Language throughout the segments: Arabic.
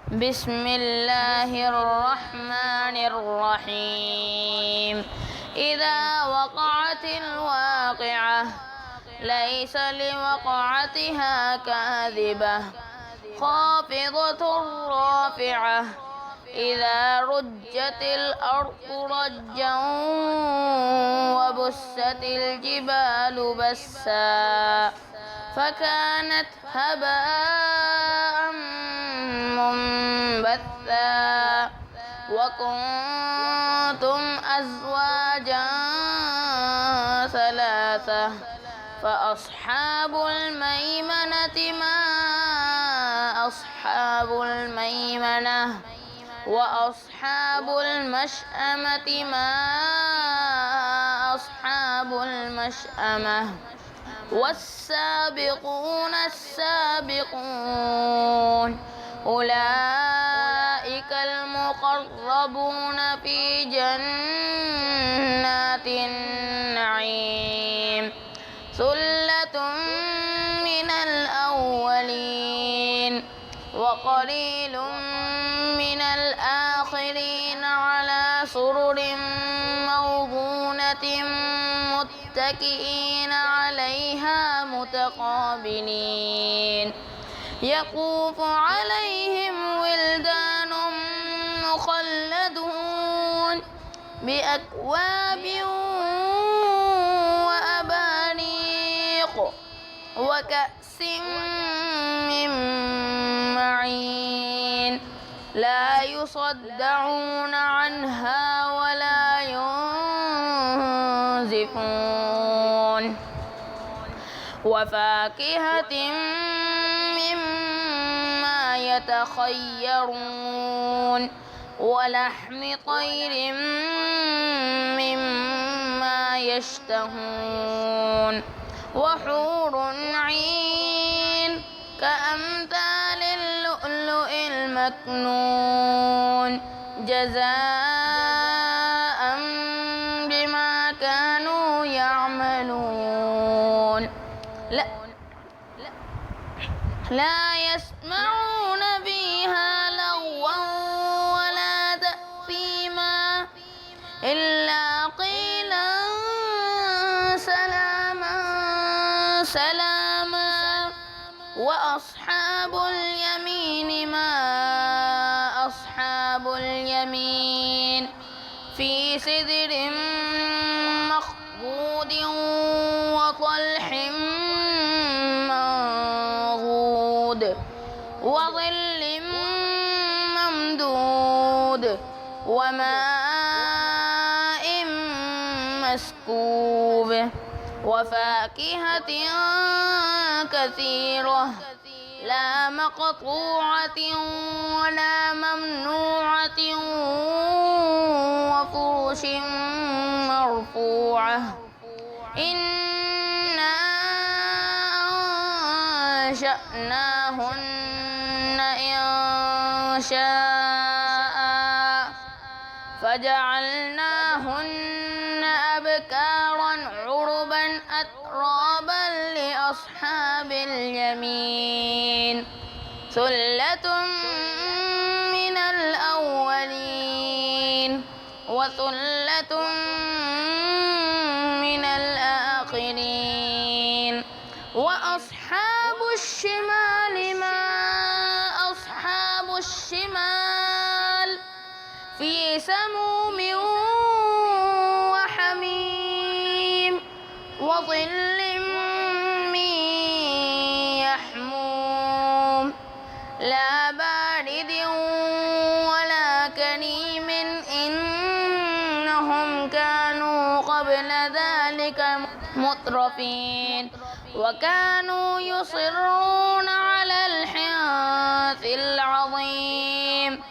بسم الله الرحمن الرحيم. إذا وقعت الواقعة ليس لوقعتها كاذبة خافضة رافعة. إذا رجت الأرض رجا وبست الجبال بسا فكانت هباء منبثا وكنتم أزواجا ثلاثة فأصحاب الميمنة ما أصحاب الميمنة وأصحاب المشأمة ما أصحاب المشأمة. والسابقون السابقون أولئك المقربون في جنات النعيم. ثلة من الأولين وقليل من الآخرين على سرر موضونة متكئين عليها متقابلين. يطوف عليهم ولدان مخلدون بأكواب وأباريق وكأس من معين لا يصدعون عنها ولا ينزفون. وفاكهة مما يتخيرون ولحم طير مما يشتهون. وحور عين كأمثال اللؤلؤ المكنون جزاء بما كانوا يعملون. لا يسمعون فيها لغوا ولا تأثيما إلا قيلا سلاما سلاما. وأصحاب اليمين ما أصحاب اليمين في سدر مخضود وطلح منضود وظل ممدود وماء مسكوب وفاكهة كثيرة لا مقطوعة ولا ممنوعة وفرش مرفوعة. إنا أنشأناهن إنشاء فجعلناهن أبكارا عربا أترابا لأصحاب اليمين. ثلة من الأولين وثلة من الآخرين. وأصحاب الشمال ما أصحاب الشمال في سموم وحميم وظل من يحموم لا بارد ولا كريم إنهم كانوا قبل ذلك مترفين وكانوا يصرون على الحنث العظيم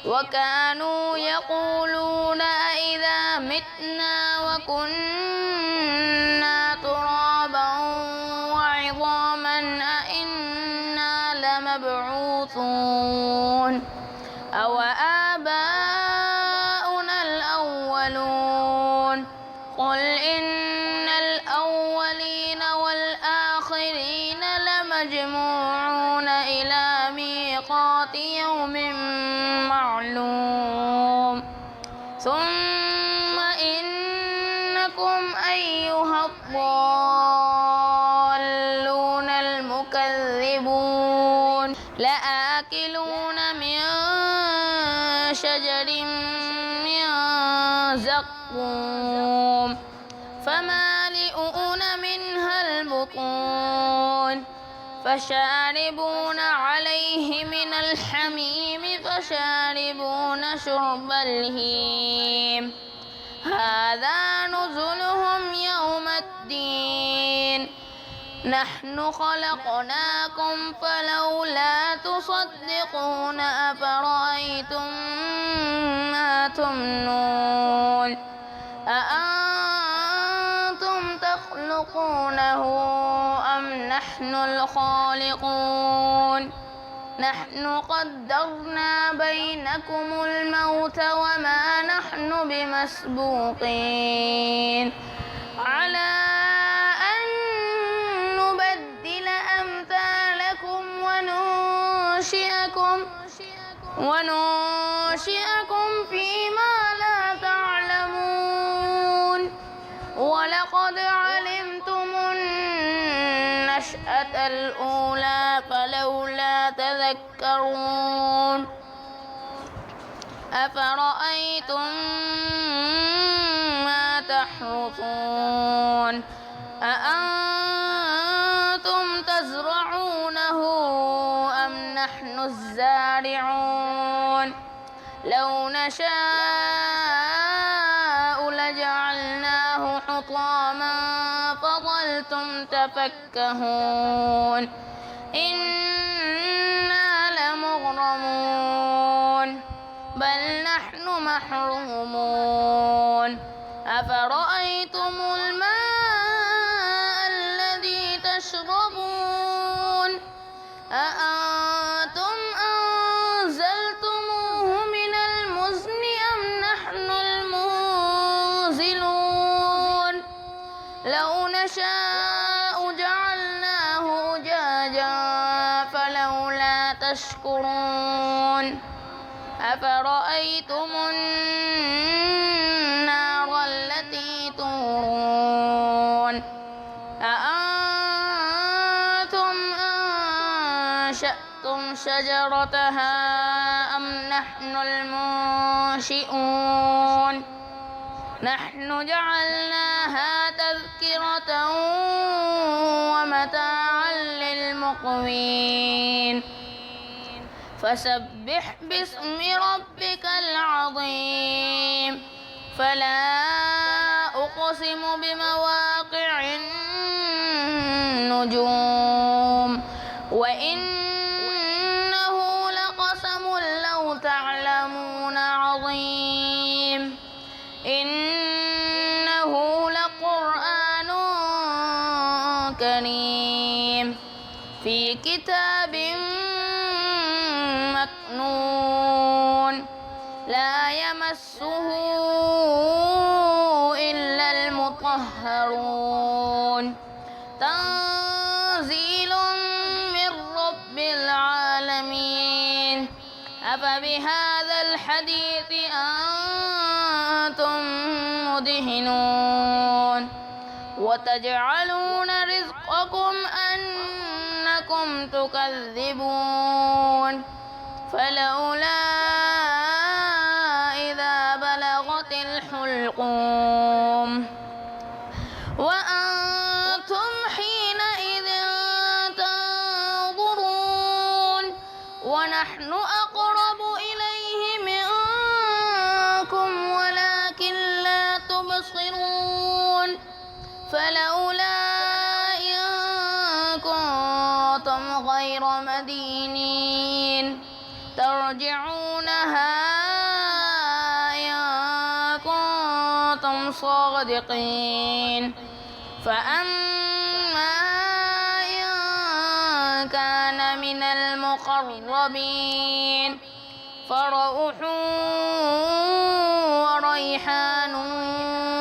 وكانوا يقولون أئذا متنا وكنا ترابا وعظاما أئنا لمبعوثون أو آباؤنا الأولون. قل إن الأولين والآخرين لمجموعون إلى ميقات يوم فشاربون عليه من الحميم فشاربون شرب الهيم هذا نزلهم يوم الدين نحن خلقناكم فلولا تصدقون أفرأيتم ما تمنون أأنتم تخلقونه أم نحن الخالقون نحن قدرنا بينكم الموت وما نحن بمسبوقين على أن نبدل أمثالكم وننشئكم فيما لا تعلمون ولقد علمتم النشأة الأولى فلولا تذكرون أفرأيتم ما تحرثون أأنتم تزرعونه أم نحن الزارعون لو نشاء لجعلناه حطاما فظلتم تفكهون إنا لمغرمون بل نحن محرومون أفرأيتم الماء الذي تشربون أأنتم أنزلتموه من المزن أم نحن المنزلون لو نشاء جعلناه أجاجا فلولا تشكرون أفرأيتم النار التي تورون أأنتم أنشأتم شجرتها أم نحن المنشئون نحن جعلناها تذكرة ومتاعا للمقوين فسبح باسم ربك العظيم فلا أقسم بمواقع النجوم وإنه لقسم لو تعلمون عظيم إنه لقرآن كريم في كتاب مكنون لا يمسه إلا المطهرون تنزيل من رب العالمين أفبهذا الحديث أنتم مدهنون وتجعلون رزقكم أنكم تكذبون فلولا إذا بلغت الحلقوم وأنتم حينئذ تنظرون ونحن أقرب إليه منكم ولكن لا تبصرون فلولا إن كنتم غير مدينين ترجعونها إن كنتم صادقين فأما إن كان من المقربين فروح وريحان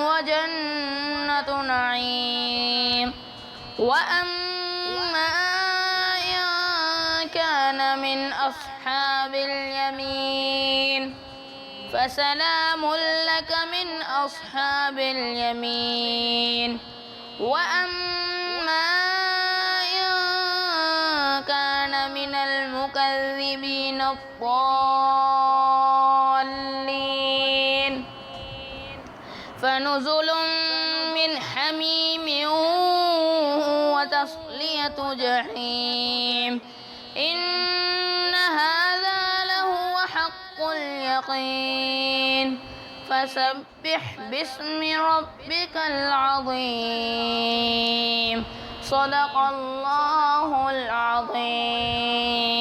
وجنة نعيم وأما إن كان من أصحاب اليمين فسلام لك من أصحاب اليمين وأما إن كان من المكذبين الضالين فنزل من حميم وتصلية تصلية جحيم إن هذا لهو حق اليقين فسبح باسم ربك العظيم صدق الله العظيم.